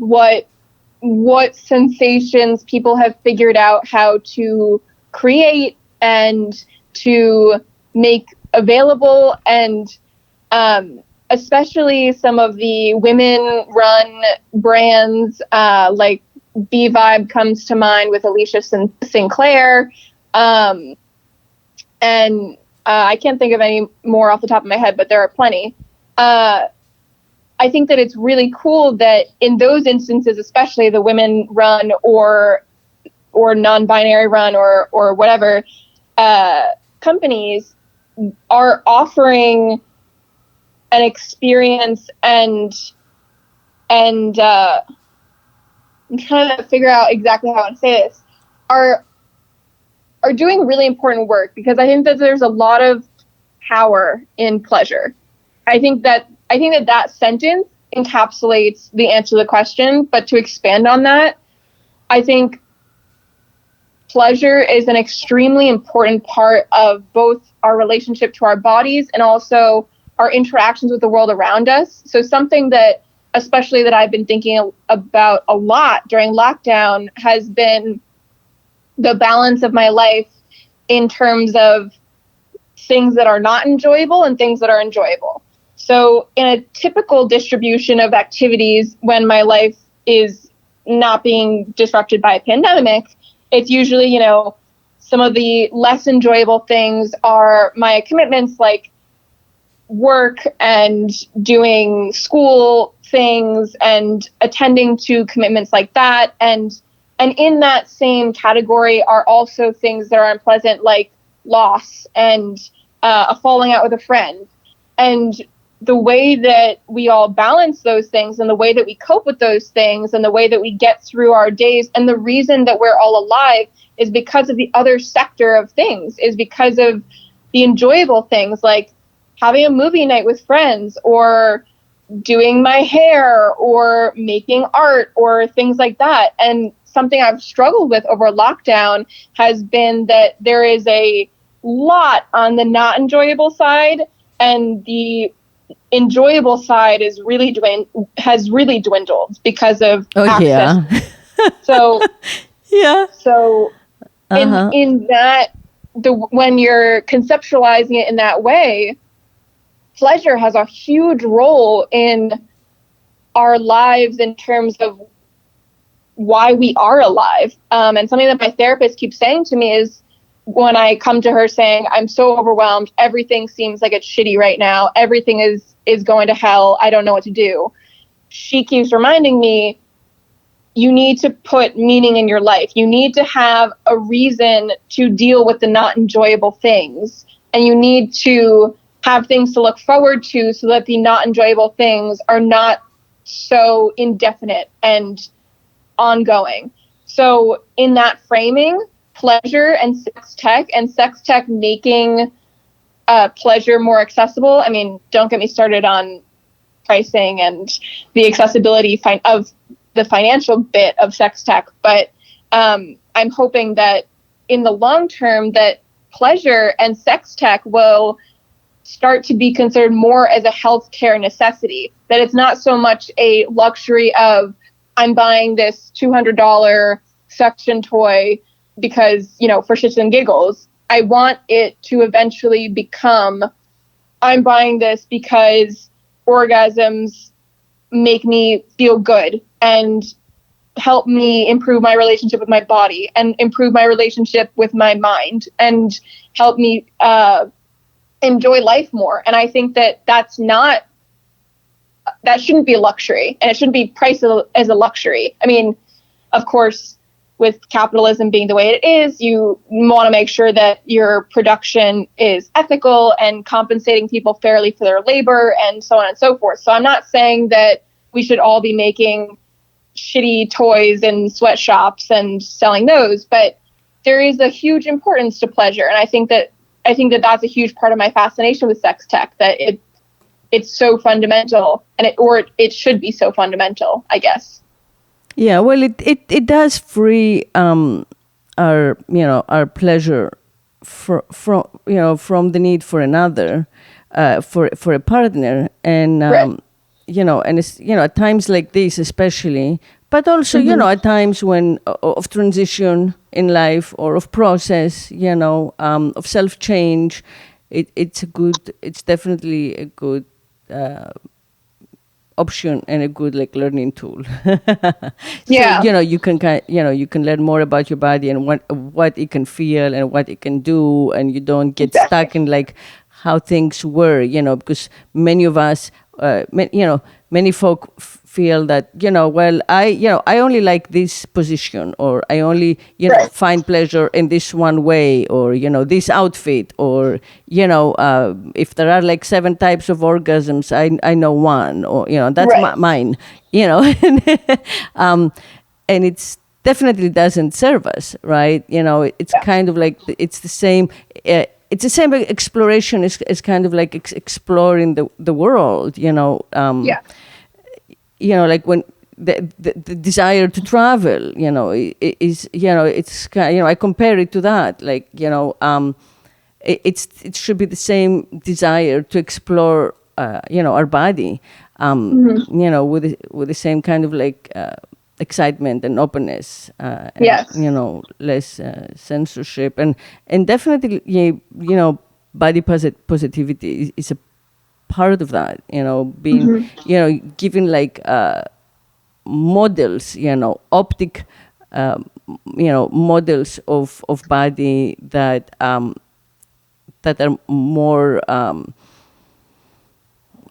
what sensations people have figured out how to create and to make available, and especially some of the women-run brands, like B Vibe comes to mind with Alicia Sinclair, and I can't think of any more off the top of my head, but there are plenty. I think that it's really cool that in those instances, especially the women run or non-binary run or whatever, companies are offering an experience and I'm trying to figure out exactly how to say this, are doing really important work, because I think that there's a lot of power in pleasure. I think that sentence encapsulates the answer to the question, but to expand on that, I think pleasure is an extremely important part of both our relationship to our bodies and also our interactions with the world around us. So something that, especially that I've been thinking about a lot during lockdown, has been the balance of my life in terms of things that are not enjoyable and things that are enjoyable. So in a typical distribution of activities, when my life is not being disrupted by a pandemic, it's usually, some of the less enjoyable things are my commitments, like work and doing school things and attending to commitments like that. And in that same category are also things that are unpleasant, like loss and a falling out with a friend. And the way that we all balance those things and the way that we cope with those things and the way that we get through our days, and the reason that we're all alive is because of the other sector of things, is because of the enjoyable things, like having a movie night with friends, or doing my hair, or making art, or things like that. And something I've struggled with over lockdown has been that there is a lot on the not enjoyable side, and the enjoyable side has really dwindled because of
Oh
access.
yeah.
So
Yeah.
so
Uh-huh.
in that, when you're conceptualizing it in that way, pleasure has a huge role in our lives in terms of why we are alive. And something that my therapist keeps saying to me is, when I come to her saying, I'm so overwhelmed, everything seems like it's shitty right now, everything is going to hell, I don't know what to do. She keeps reminding me, you need to put meaning in your life. You need to have a reason to deal with the not enjoyable things. And you need to have things to look forward to so that the not enjoyable things are not so indefinite and ongoing. So in that framing, pleasure and sex tech making pleasure more accessible. I mean, don't get me started on pricing and the accessibility of the financial bit of sex tech, but I'm hoping that in the long term that pleasure and sex tech will start to be considered more as a healthcare necessity, that it's not so much a luxury of, I'm buying this $200 suction toy because, for shits and giggles. I want it to eventually become, I'm buying this because orgasms make me feel good and help me improve my relationship with my body and improve my relationship with my mind and help me enjoy life more. And I think that shouldn't be a luxury, and it shouldn't be priced as a luxury. I mean, of course, with capitalism being the way it is, you want to make sure that your production is ethical and compensating people fairly for their labor and so on and so forth. So I'm not saying that we should all be making shitty toys in sweatshops and selling those, but there is a huge importance to pleasure. And I think that that's a huge part of my fascination with sex tech, that it's so fundamental, and it should be so fundamental, I guess.
Yeah, well, it does free our pleasure from the need for another, for a partner, and
Right.
and it's at times like this especially, but also
Mm-hmm.
at times when of transition in life or of process, of self change, it's definitely a good option and a good like learning tool. So
Yeah,
you can learn more about your body and what it can feel and what it can do, and you don't get
exactly.
stuck in like how things were, because many of us many folk feel that well, I only like this position, or I only
Right.
find pleasure in this one way, or this outfit, or if there are like 7 types of orgasms, I know one, or that's
Right.
mine, um and it's definitely doesn't serve us, right? It's
Yeah.
kind of like it's the same. It's the same exploration is kind of like exploring the world,
Yeah.
like when the desire to travel, is, it's kind, I compare it to that, like, it should be the same desire to explore, our body,
Mm-hmm.
with the same kind of like excitement and openness, and
Yes.
less censorship, and definitely, body positivity is a part of that, being,
Mm-hmm.
giving like models, optic, models of body that are more,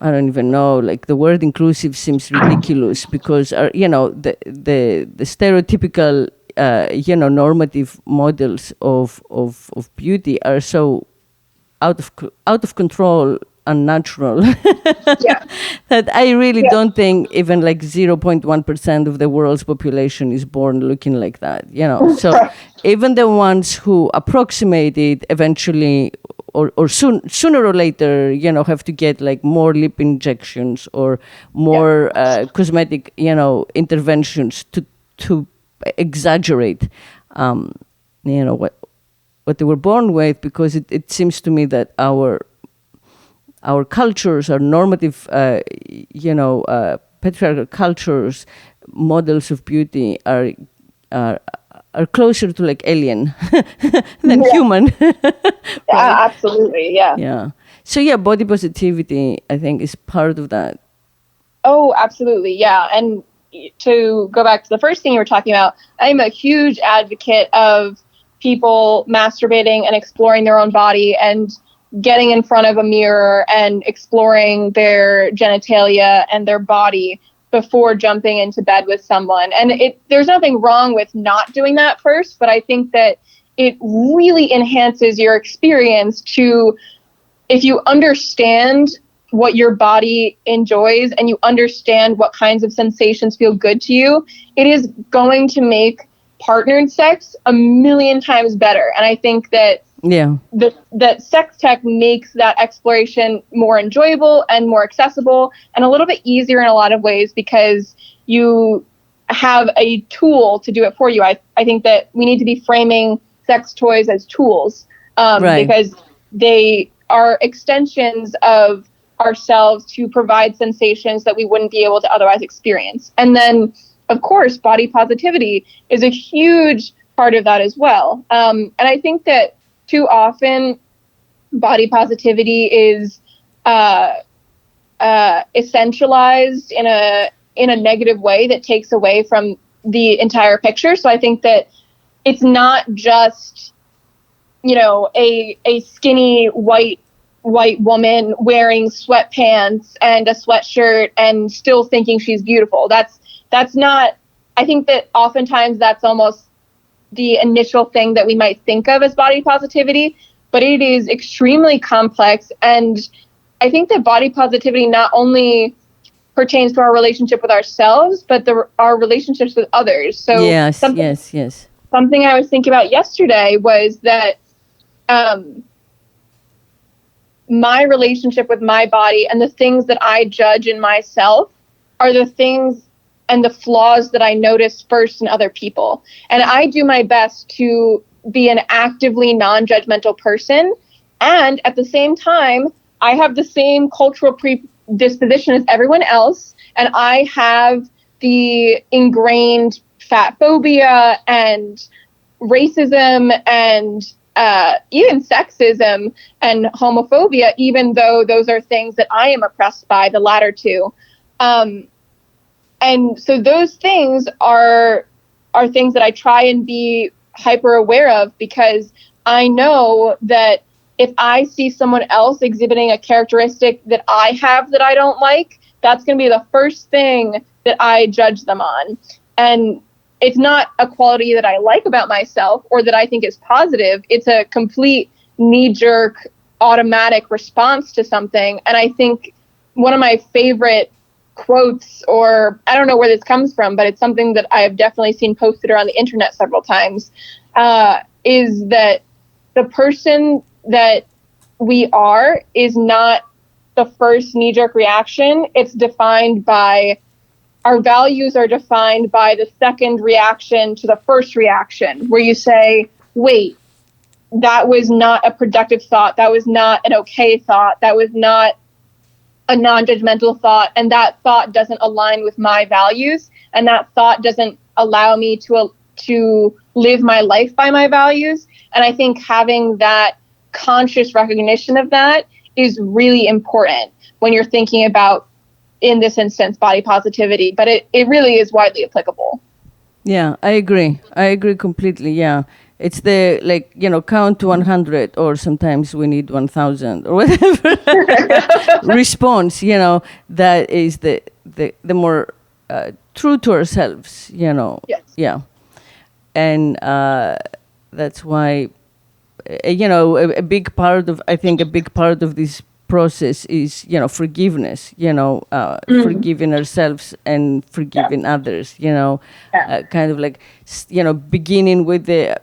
I don't even know, like the word inclusive seems ridiculous, because the stereotypical, normative models of beauty are so out of control, unnatural,
Yeah.
that I really
Yeah.
don't think even like 0.1% of the world's population is born looking like that. So even the ones who approximate it eventually, or sooner or later, have to get like more lip injections or
Yeah.
more cosmetic, interventions to exaggerate, what. what they were born with, because it seems to me that our cultures, our normative, patriarchal cultures, models of beauty are are closer to like alien than human. Right?
Absolutely. Yeah.
Yeah. So yeah, body positivity, I think, is part of that.
Oh, absolutely. Yeah. And to go back to the first thing you were talking about, I'm a huge advocate of people masturbating and exploring their own body and getting in front of a mirror and exploring their genitalia and their body before jumping into bed with someone. And there's nothing wrong with not doing that first, but I think that it really enhances your experience to, if you understand what your body enjoys and you understand what kinds of sensations feel good to you, it is going to make partnered sex a million times better. And I think that that sex tech makes that exploration more enjoyable and more accessible and a little bit easier in a lot of ways because you have a tool to do it for you. I think that we need to be framing sex toys as tools, because they are extensions of ourselves to provide sensations that we wouldn't be able to otherwise experience. And then, of course, body positivity is a huge part of that as well. And I think that too often body positivity is essentialized in a negative way that takes away from the entire picture. So I think that it's not just, a skinny white woman wearing sweatpants and a sweatshirt and still thinking she's beautiful. That's not, I think that oftentimes that's almost the initial thing that we might think of as body positivity, but it is extremely complex. And I think that body positivity not only pertains to our relationship with ourselves, but our relationships with others. So
yes.
Something I was thinking about yesterday was that my relationship with my body and the things that I judge in myself are the things and the flaws that I notice first in other people. And I do my best to be an actively non-judgmental person. And at the same time, I have the same cultural predisposition as everyone else. And I have the ingrained fat phobia and racism and even sexism and homophobia, even though those are things that I am oppressed by, the latter two. And so those things are things that I try and be hyper aware of, because I know that if I see someone else exhibiting a characteristic that I have that I don't like, that's going to be the first thing that I judge them on. And it's not a quality that I like about myself or that I think is positive. It's a complete knee-jerk automatic response to something. And I think one of my favorite quotes, or I don't know where this comes from, but it's something that I have definitely seen posted around the internet several times, is that the person that we are is not the first knee-jerk reaction. It's defined by, our values are defined by the second reaction to the first reaction, where you say, wait, that was not a productive thought. That was not an okay thought. That was not a non-judgmental thought, and that thought doesn't align with my values, and that thought doesn't allow me to live my life by my values. And I think having that conscious recognition of that is really important when you're thinking about, in this instance, body positivity, but it really is widely applicable.
Yeah, I agree completely. Yeah, it's the, count to 100, or sometimes we need 1,000 or whatever response, that is the more true to ourselves,
Yes.
Yeah. And that's why, a big part of this process is, forgiveness, forgiving ourselves and forgiving others, kind of like, beginning with the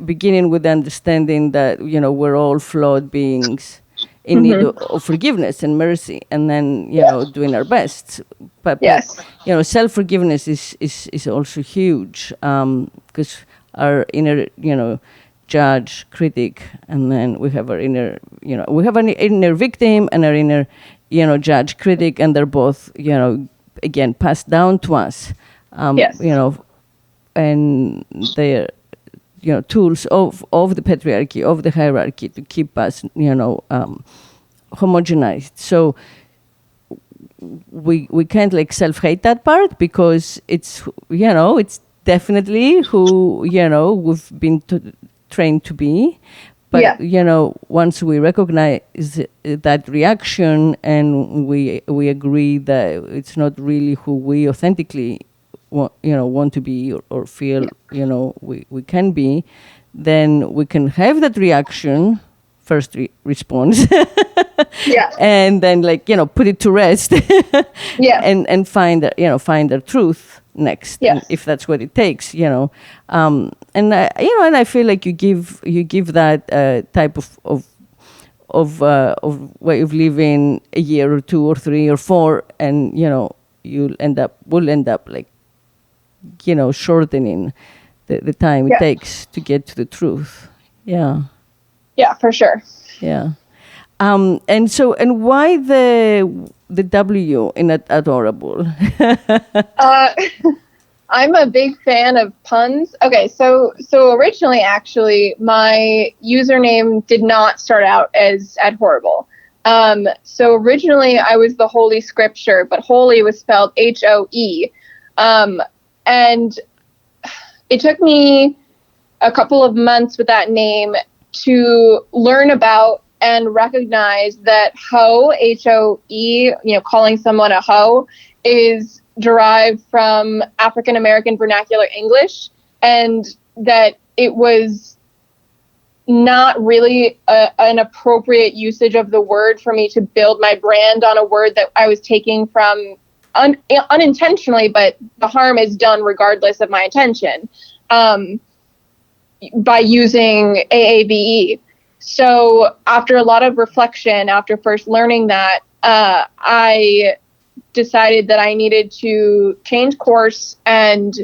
understanding that, we're all flawed beings in need of forgiveness and mercy, and then, doing our best. But self-forgiveness is also huge, because our inner, judge, critic, and then we have our inner, we have an inner victim and our inner, judge, critic, and they're both, again, passed down to us,
Yes.
And they're, tools of the patriarchy, of the hierarchy to keep us, homogenized. So we can't like self-hate that part because it's, it's definitely who, we've been trained to be. But, once we recognize that reaction and we agree that it's not really who we authentically want to be or feel, we can be, then we can have that reaction, first response, and then put it to rest, and find the truth next, if that's what it takes, and I feel like you give that type of way of living a year or 2 or 3 or 4, and we'll end up like shortening the time it takes to get to the truth. Yeah,
for sure.
Yeah. And why the W in Adwhoreable?
I'm a big fan of puns. Okay, so originally, actually, my username did not start out as Adwhoreable. So originally, I was the Holy Scripture, but holy was spelled HOE. And it took me a couple of months with that name to learn about and recognize that hoe, H-O-E, calling someone a hoe, is derived from African American vernacular English, and that it was not really an appropriate usage of the word for me to build my brand on a word that I was taking from unintentionally, but the harm is done regardless of my intention, by using AAVE. So after a lot of reflection, after first learning that, I decided that I needed to change course and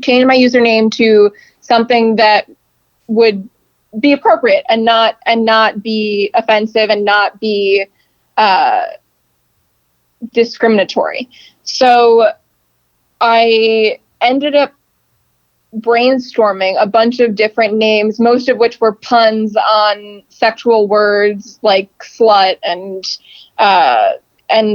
change my username to something that would be appropriate and not be offensive and not be discriminatory. So I ended up brainstorming a bunch of different names, most of which were puns on sexual words like slut and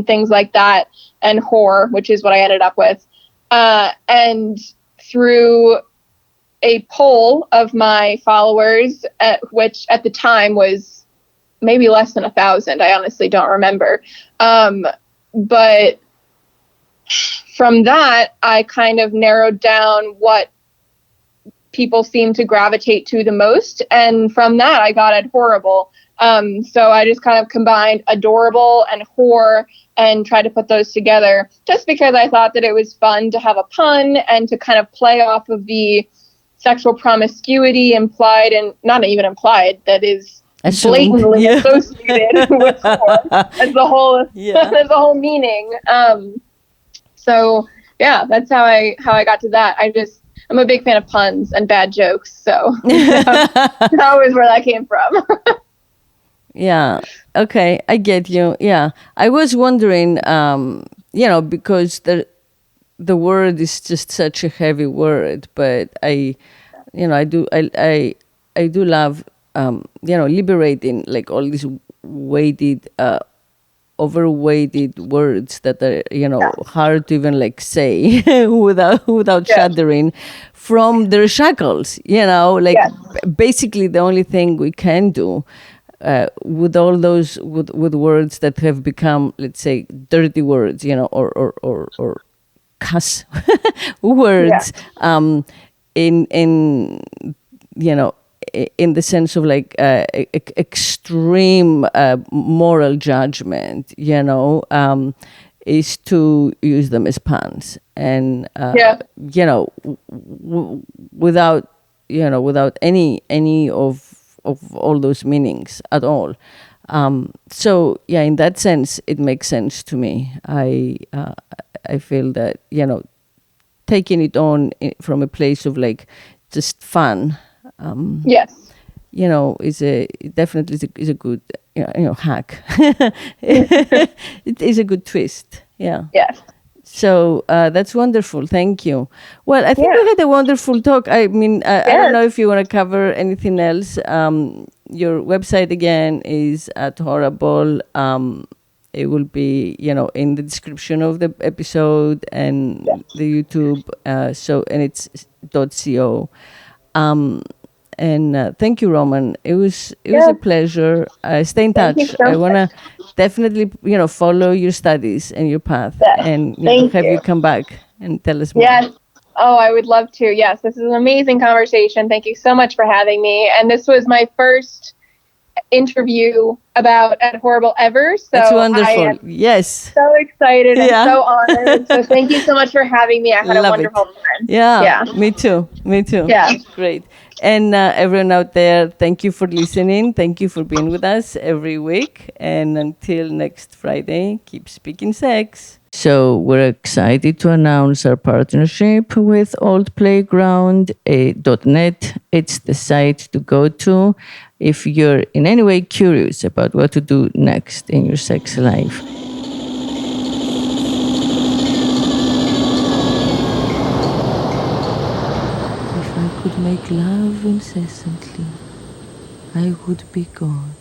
things like that, and whore, which is what I ended up with. And through a poll of my followers, which at the time was maybe less than 1,000, I honestly don't remember. But from that, I kind of narrowed down what people seem to gravitate to the most. And from that, I got Adwhoreable. So I just kind of combined adorable and whore and tried to put those together just because I thought that it was fun to have a pun and to kind of play off of the sexual promiscuity implied, and not even implied, that is blatantly associated with whore as the whole meaning. So yeah, that's how I got to that. I'm a big fan of puns and bad jokes, so that was where that came from.
Yeah. Okay, I get you. Yeah, I was wondering, because the word is just such a heavy word, but I do love, liberating like all these weighted, overweighted words that are, hard to even like say without shuddering from their shackles. Basically the only thing we can do with all those with words that have become, let's say, dirty words, or cuss words, in in the sense of like extreme moral judgment, is to use them as puns, and without any of all those meanings at all. So yeah, in that sense, it makes sense to me. I feel that taking it on from a place of like just fun,
Yes.
Is a definitely is a good hack. It is a good twist. Yeah.
Yes.
So that's wonderful. Thank you. Well, I think
Yeah.
we had a wonderful talk. I mean, I don't
Yes.
know if you want to cover anything else. Your website again is Adwhoreable. It will be, in the description of the episode and
Yes.
the YouTube. And it's .co. And thank you, Roman. It was a
Yes.
pleasure. Stay in
Thank you
touch.
so
I wanna
much.
definitely follow your studies and your path,
Yes.
and
Thank
have
you.
you come back and tell us more.
Yes. Oh, I would love to. Yes, this is an amazing conversation. Thank you so much for having me. And this was my first interview about Adwhoreable ever.
That's
So I
wonderful.
am
Yes.
so excited and
Yeah.
so honored. So thank you so much for having me. I had a
Love it.
wonderful time.
Yeah.
Yeah.
Me too. Me too.
Yeah.
Great. And everyone out there, thank you for listening. Thank you for being with us every week. And until next Friday, keep speaking sex. So we're excited to announce our partnership with oldplayground.net. It's the site to go to if you're in any way curious about what to do next in your sex life. If I could make love incessantly, I would be God.